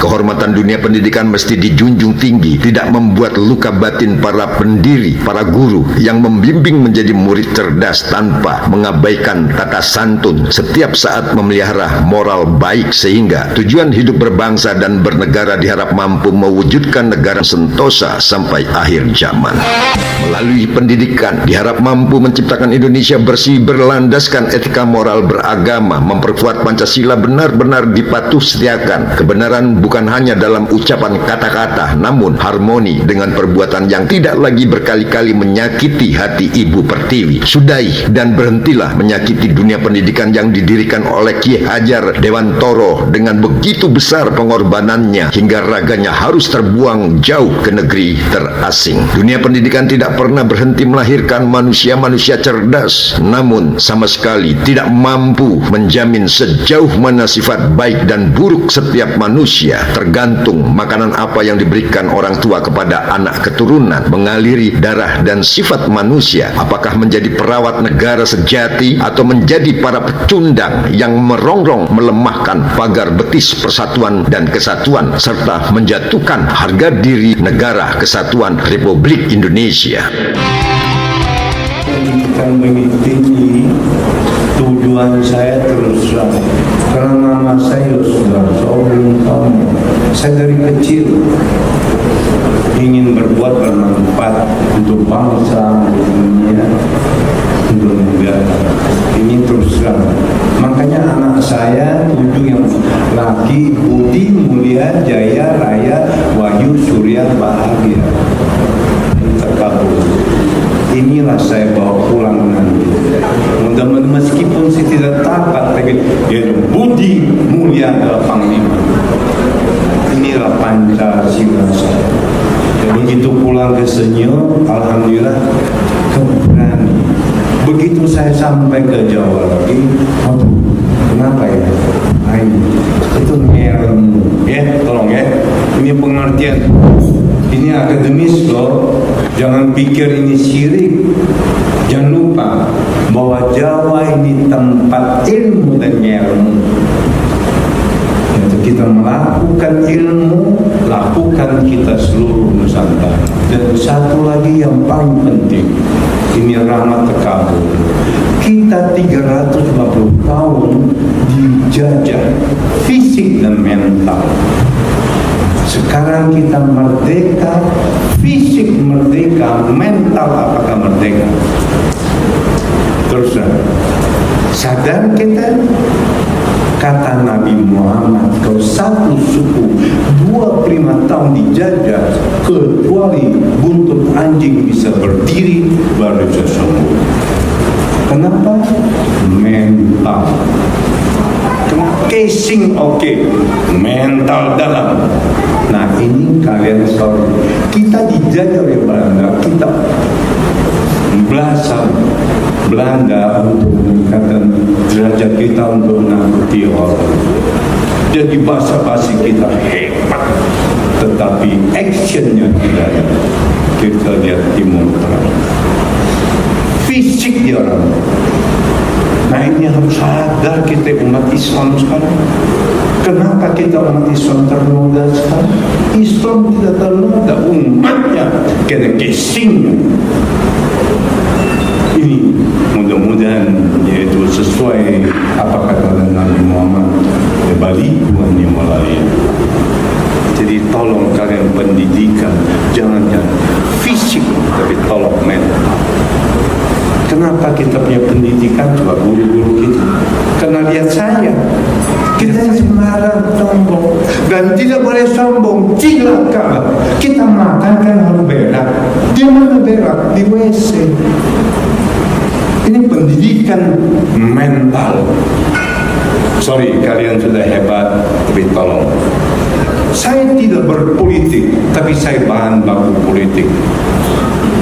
Kehormatan dunia pendidikan mesti dijunjung tinggi, tidak membuat luka batin para pendiri, para guru yang membimbing menjadi murid cerdas tanpa mengabaikan tata santun, setiap saat memelihara moral baik sehingga tujuan hidup berbangsa dan bernegara diharap mampu mewujudkan negara sentosa sampai akhir zaman. Melalui pendidikan diharap mampu menciptakan Indonesia bersih berlandaskan etika moral beragama, memperkuat Pancasila benar-benar dipatuh-setiakan. Kebenaran bukan hanya dalam ucapan kata-kata, namun harmoni dengan perbuatan yang tidak lagi berkali-kali menyakiti hati Ibu Pertiwi. Sudahi dan berhentilah menyakiti dunia pendidikan yang didirikan oleh Ki Hajar Dewantoro dengan begitu besar pengorbanannya hingga raganya harus terbuang jauh ke negeri terasing. Dunia pendidikan tidak pernah berhenti melahirkan manusia-manusia cerdas, namun sama sekali tidak mampu menjamin sejauh mana sifat baik dan buruk setiap manusia. Tergantung makanan apa yang diberikan orang tua kepada anak keturunan, mengaliri darah dan sifat manusia, apakah menjadi perawat negara sejati atau menjadi para pecundang yang merongrong melemahkan pagar betis persatuan dan kesatuan serta menjatuhkan harga diri negara kesatuan Republik Indonesia. Pendidikan mengikuti tujuan saya terus terang, karena nama saya sudah seorang kamu. Saya dari kecil ingin berbuat bermanfaat untuk bangsa, untuk dunia, untuk negara. Ingin terus terang. Makanya anak saya 7 yang laki, Budi, Mulia, Jaya, Raya, Wahyu, Surya, Bahagia. Terkabul. Inilah saya bawa pulang nanti. Mudah-mudahan meskipun saya tidak takat, tapi yaitu Budi, Mulia adalah Panglima. Inilah Pancasila saya. Begitu pulang ke Senyum, alhamdulillah keberani. Begitu saya sampai ke Jawa lagi, aduh, kenapa ya? Itu ngelmu, ya, tolong ya. Ini pengertian. Ini akademis loh. Jangan pikir ini syirik. Jangan lupa bahwa Jawa ini tempat ilmu dan ilmu. Kita melakukan ilmu, lakukan kita seluruh Nusantara. Dan satu lagi yang paling penting, ini rahmat terkabul. Kita 350 tahun dijajah fisik dan mental. Sekarang kita merdeka, fisik merdeka, mental apakah merdeka? Terus sadar kita, kata Nabi Muhammad, kalau satu suku 25 tahun dijajah, kecuali buntut anjing bisa berdiri, baru bisa sembuh. Kenapa? Mental. Casing oke, mental dalam. Nah ini kalian sorry, kita dijajah oleh Belanda, kita belasan Belanda untuk meningkatkan derajat kita untuk menakuti orang. Jadi basa-basi kita hebat, tetapi actionnya tidak ada. Kita lihat Timur Tengah, fisik dia orang. Nah ini harus sadar kita umat Islam sekarang. Kenapa kita umat Islam ternoda sekarang? Islam tidak ternoda, umatnya kena casingnya. Ini mudah-mudahan yaitu sesuai apa kata Nabi Muhammad, balik Tuhan yang melayani. Jadi tolong kalian pendidikan, jangan fisik, tapi tolong mental. Kenapa kita punya pendidikan? Coba guru-guru kita. Karena lihat saya, kita sembarang sombong dan tidak boleh sombong. Cilaka. Kita makan kan harus berak. Di mana berak? Di WC. Ini pendidikan mental. Sorry, kalian sudah hebat, tapi tolong. Saya tidak berpolitik, tapi saya bahan baku politik.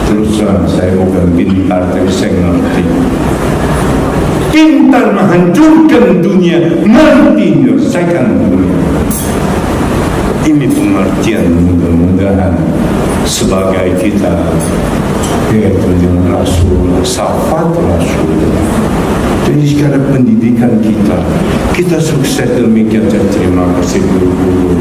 Terus saya bukan pintar, tapi saya ngerti. Pintar menghancurkan dunia, ngerti menyelesaikan dunia. Ini pengertian mudah-mudahan sebagai kita, yaitu dengan Rasul, syafaat Rasul. Jadi sekarang pendidikan kita sukses demikian. Saya terima kasih guru-guru.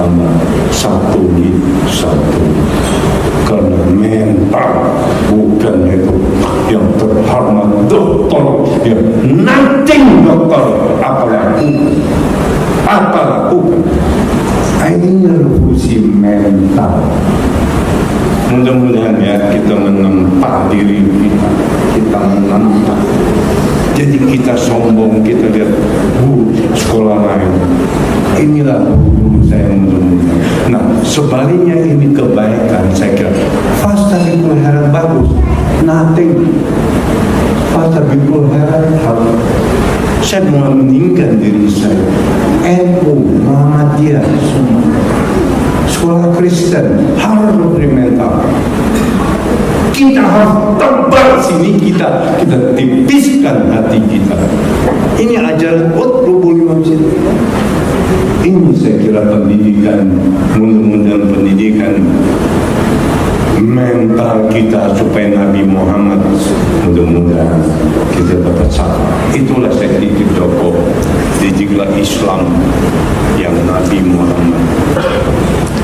bersama, satu satu. Karena mental bukan itu yang terhormat dokter, yang nothing dokter apa lakukan. Ini revolusi mental. Mudah-mudahan ya kita menempa diri kita menempa. Jadi kita sombong, kita lihat sekolah lain. Inilah guru saya mudah-mudahan. Nah, sebaliknya ini kebaikan saya kira. Fasta Bikul Herat bagus, nothing. Fasta Bikul Herat harus. Saya mau meninggalkan diri saya. NU, Muhammadiyah, semua. Sekolah Kristen harus mental. Kita harus tebal sini, kita tipiskan hati kita. Ini ajaran Qutbul Masjid. Ini saya kira pendidikan, mudah-mudahan pendidikan mental kita supaya Nabi Muhammad mudah-mudahan kita dapat salah. Itulah saya titip Joko, didiklah Islam yang Nabi Muhammad.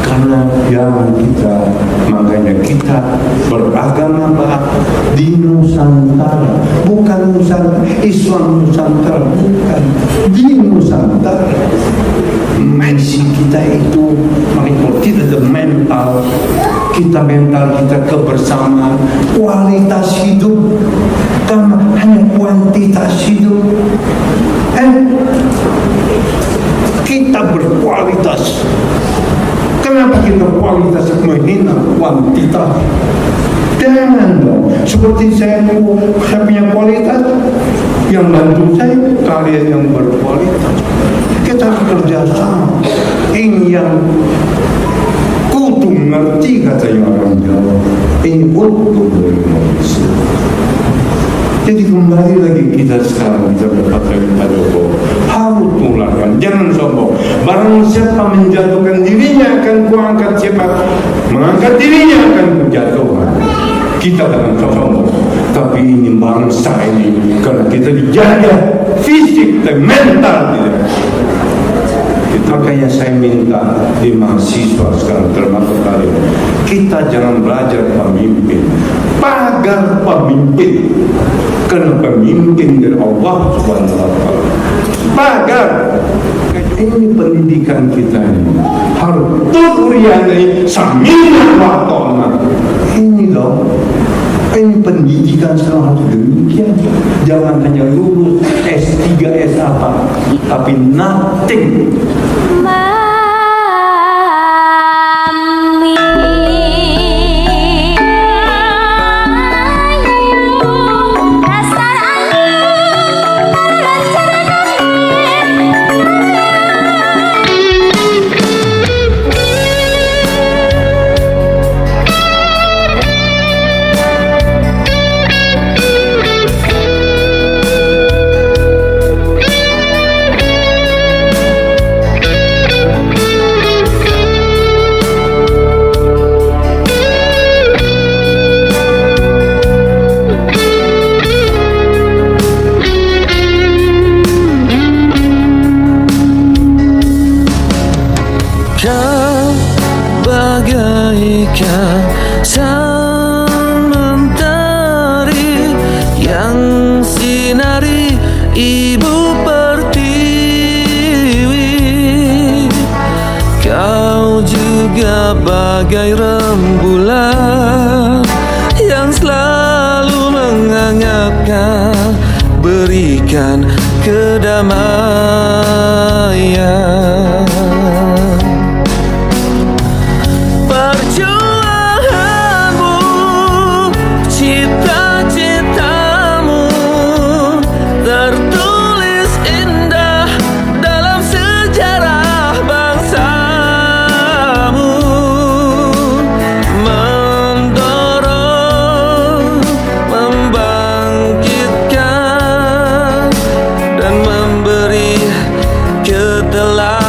Karena yang kita, makanya kita beragama di Nusantara, bukan Nusantara, Islam Nusantara, bukan di Nusantara. Maksi kita itu, makanya kita ada mental, kita kebersamaan, kualitas hidup, kan hanya kuantitas hidup. Kita berkualitas. Kenapa kita kualitas menghina kuantitas? Jangan dong. Seperti saya punya kualitas, yang bantu saya karya yang berkualitas. Kita harus kerja sama. Ini yang kudu ngerti katanya orang Jawa. Ini kudu dari manusia. Jadi kembali lagi kita sekarang kita berkata Pak Joko harus tularkan, jangan sombong. Barang siapa menjatuhkan dirinya akan kuangkat, siapa mengangkat dirinya akan kujatuhkan. Kita jangan sombong, tapi ini bangsa ini karena kita dijajah fisik dan mental tidak. Makanya saya minta di mahasiswa sekarang termasuk kalian, kita jangan belajar pemimpin, pagar pemimpin. Karena pemimpin dari Allah Subhanahu wa Ta'ala. Pagar. Ini pendidikan kita ini harus turiyani samina wa ta'na. Ini loh. Ini pendidikan sekarang harus demikian. Jangan hanya lulus S3, S apa, tapi nothing. Bagaikan sang mentari yang sinari ibu pertiwi. Kau juga bagai rembulan yang selalu menghangatkan, berikan kedamaian. Perjuanganmu, cita-citamu tertulis indah dalam sejarah bangsamu, mendorong, membangkitkan dan memberi ketelah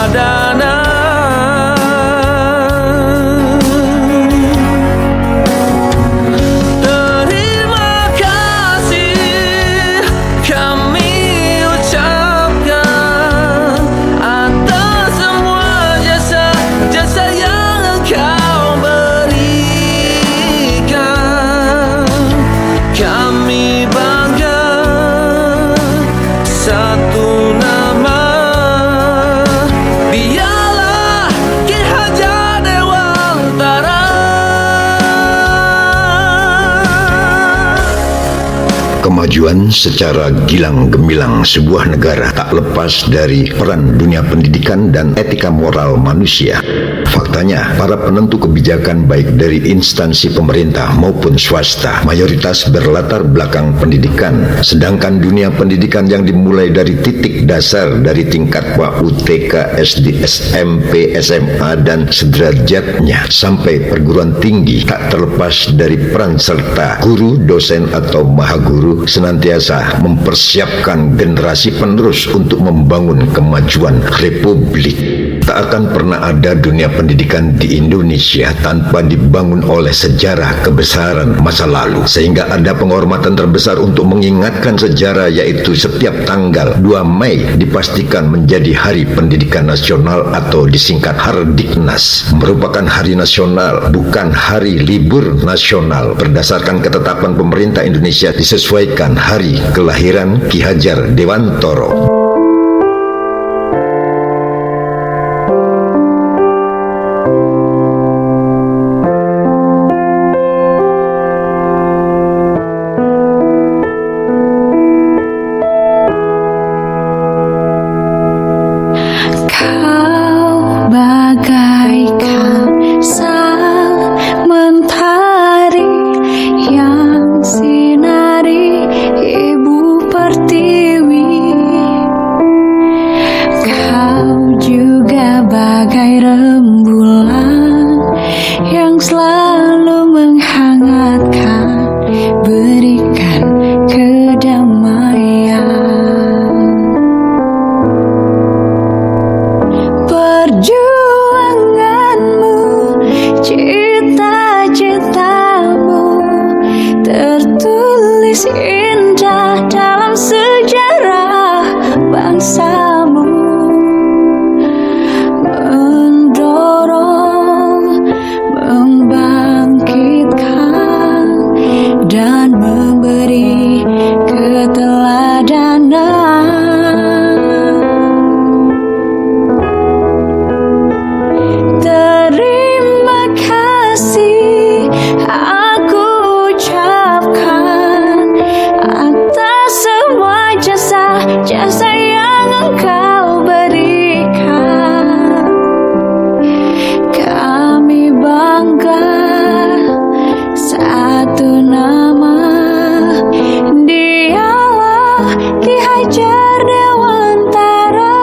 Kemajuan secara gilang gemilang sebuah negara tak lepas dari peran dunia pendidikan dan etika moral manusia. Faktanya, para penentu kebijakan baik dari instansi pemerintah maupun swasta mayoritas berlatar belakang pendidikan. Sedangkan dunia pendidikan yang dimulai dari titik dasar dari tingkat PAUD, TK, SD, SMP, SMA dan sederajatnya sampai perguruan tinggi tak terlepas dari peran serta guru, dosen atau mahaguru senantiasa mempersiapkan generasi penerus untuk membangun kemajuan Republik. Tak akan pernah ada dunia pendidikan di Indonesia tanpa dibangun oleh sejarah kebesaran masa lalu. Sehingga ada penghormatan terbesar untuk mengingatkan sejarah, yaitu setiap tanggal 2 Mei dipastikan menjadi Hari Pendidikan Nasional atau disingkat Hardiknas. Merupakan hari nasional, bukan hari libur nasional. Berdasarkan ketetapan pemerintah Indonesia disesuaikan hari kelahiran Ki Hajar Dewantoro. Indah dalam sejarah bangsamu, mendorong, membangkitkan, dan memberi keteladanan. Terima kasih aku ucapkan atas semua jasa yang engkau berikan. Kami bangga satu nama, dialah Ki Hajar Dewantara.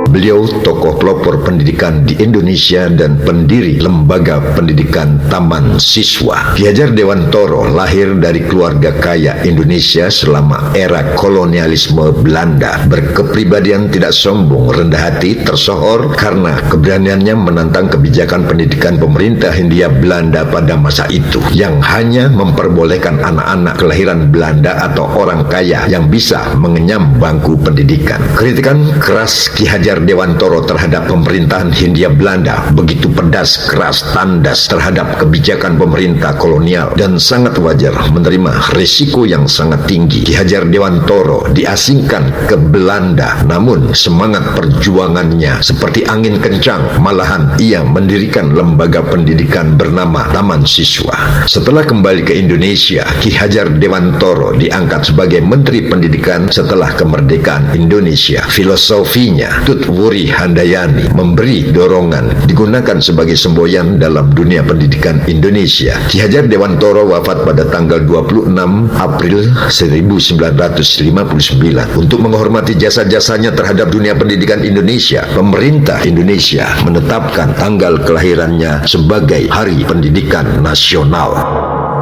Beliau tokoh pelopor pendidikan di Indonesia dan pendiri Lembaga Pendidikan Taman Siswa. Ki Hajar Dewantoro lahir dari keluarga kaya Indonesia selama era kolonialisme Belanda. Berkepribadian tidak sombong, rendah hati, tersohor karena keberaniannya menantang kebijakan pendidikan pemerintah Hindia Belanda pada masa itu, yang hanya memperbolehkan anak-anak kelahiran Belanda atau orang kaya yang bisa mengenyam bangku pendidikan. Kritikan keras Ki Hajar Dewantoro terhadap pemerintahan Hindia Belanda begitu pedas, keras, tandas terhadap kebijakan pemerintah kolonial, dan sangat wajar menerima risiko yang sangat tinggi. Ki Hajar Dewantoro diasingkan ke Belanda, namun semangat perjuangannya seperti angin kencang. Malahan ia mendirikan lembaga pendidikan bernama Taman Siswa. Setelah kembali ke Indonesia, Ki Hajar Dewantoro diangkat sebagai Menteri Pendidikan setelah kemerdekaan Indonesia. Filosofinya Tut Wuri Handayani memberi dorongan, digunakan sebagai semboyan dalam dunia pendidikan Indonesia. Ki Hajar Dewantoro wafat pada tanggal 26 April 1959. Untuk menghormati jasa-jasanya terhadap dunia pendidikan Indonesia, pemerintah Indonesia menetapkan tanggal kelahirannya sebagai Hari Pendidikan Nasional.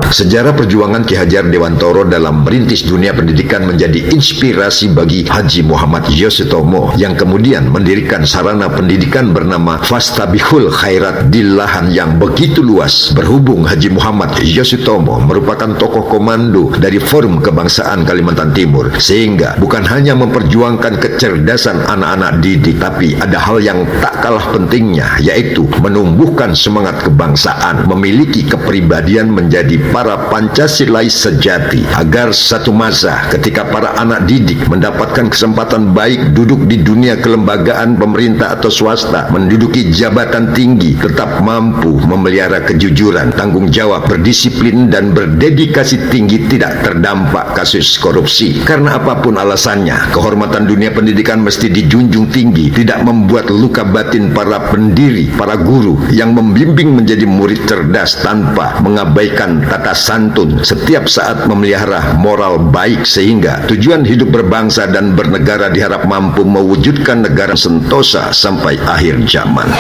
Sejarah perjuangan Ki Hajar Dewantoro dalam merintis dunia pendidikan menjadi inspirasi bagi Haji Muhammad Yosutomo yang kemudian mendirikan sarana pendidikan bernama Fastabihul Khairat di lahan yang begitu luas. Berhubung Haji Muhammad Yosutomo merupakan tokoh komando dari Forum Kebangsaan Kalimantan Timur, sehingga bukan hanya memperjuangkan kecerdasan anak-anak didik, tapi ada hal yang tak kalah pentingnya, yaitu menumbuhkan semangat kebangsaan, memiliki kepribadian menjadi para Pancasilais sejati, agar satu masa ketika para anak didik mendapatkan kesempatan baik duduk di dunia kelembagaan pemerintah atau swasta, menduduki jabatan tinggi, tetap mampu memelihara kejujuran, tanggung jawab, berdisiplin dan berdedikasi tinggi, tidak terdampak kasus korupsi. Karena apapun alasannya, kehormatan dunia pendidikan mesti dijunjung tinggi, tidak membuat luka batin para pendiri, para guru yang membimbing menjadi murid cerdas tanpa mengabaikan tata santun, setiap saat memelihara moral baik sehingga tujuan hidup berbangsa dan bernegara diharap mampu mewujudkan negara sentosa sampai akhir zaman.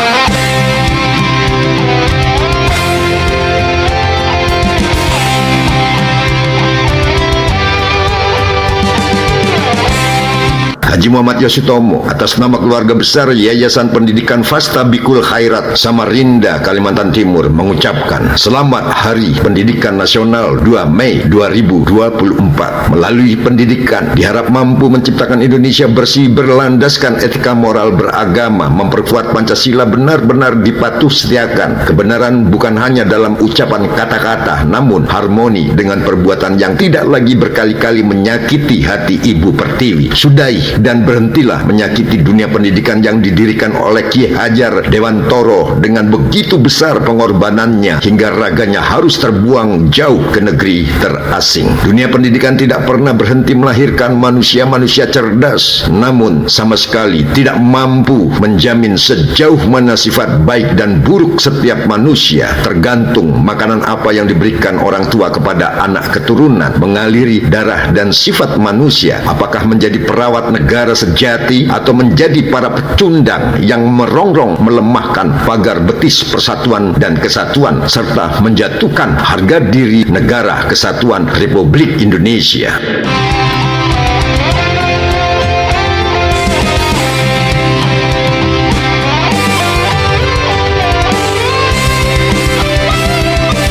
Haji Muhammad Yosutomo atas nama keluarga besar Yayasan Pendidikan Fastabikul Khairat Samarinda, Kalimantan Timur mengucapkan Selamat Hari Pendidikan Nasional 2 Mei 2024. Melalui pendidikan diharap mampu menciptakan Indonesia bersih berlandaskan etika moral beragama, memperkuat Pancasila benar-benar dipatuh setiakan. Kebenaran bukan hanya dalam ucapan kata-kata, namun harmoni dengan perbuatan yang tidak lagi berkali-kali menyakiti hati Ibu Pertiwi. Sudahi dan berhentilah menyakiti dunia pendidikan yang didirikan oleh Ki Hajar Dewantoro dengan begitu besar pengorbanannya hingga raganya harus terbuang jauh ke negeri terasing. Dunia pendidikan tidak pernah berhenti melahirkan manusia-manusia cerdas, namun sama sekali tidak mampu menjamin sejauh mana sifat baik dan buruk setiap manusia. Tergantung makanan apa yang diberikan orang tua kepada anak keturunan, mengaliri darah dan sifat manusia, apakah menjadi perawat negara sejati atau menjadi para pecundang yang merongrong melemahkan pagar betis persatuan dan kesatuan serta menjatuhkan harga diri negara kesatuan Republik Indonesia.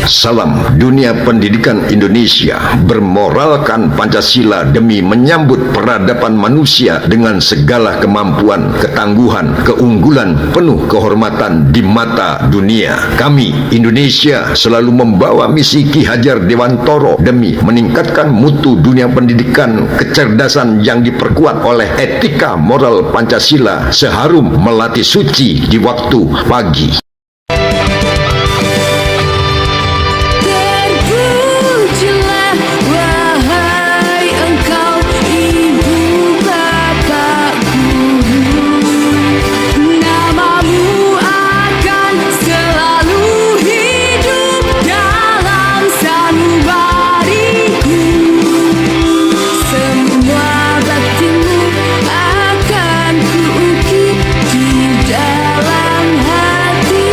Salam dunia pendidikan Indonesia, bermoralkan Pancasila demi menyambut peradaban manusia dengan segala kemampuan, ketangguhan, keunggulan, penuh kehormatan di mata dunia. Kami, Indonesia, selalu membawa misi Ki Hajar Dewantoro demi meningkatkan mutu dunia pendidikan, kecerdasan yang diperkuat oleh etika moral Pancasila, seharum melati suci di waktu pagi. Terpujilah wahai engkau ibu bapak guru, namamu akan selalu hidup dalam sanubariku. Semua baktimu akan kuukir di dalam hati.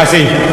kasih.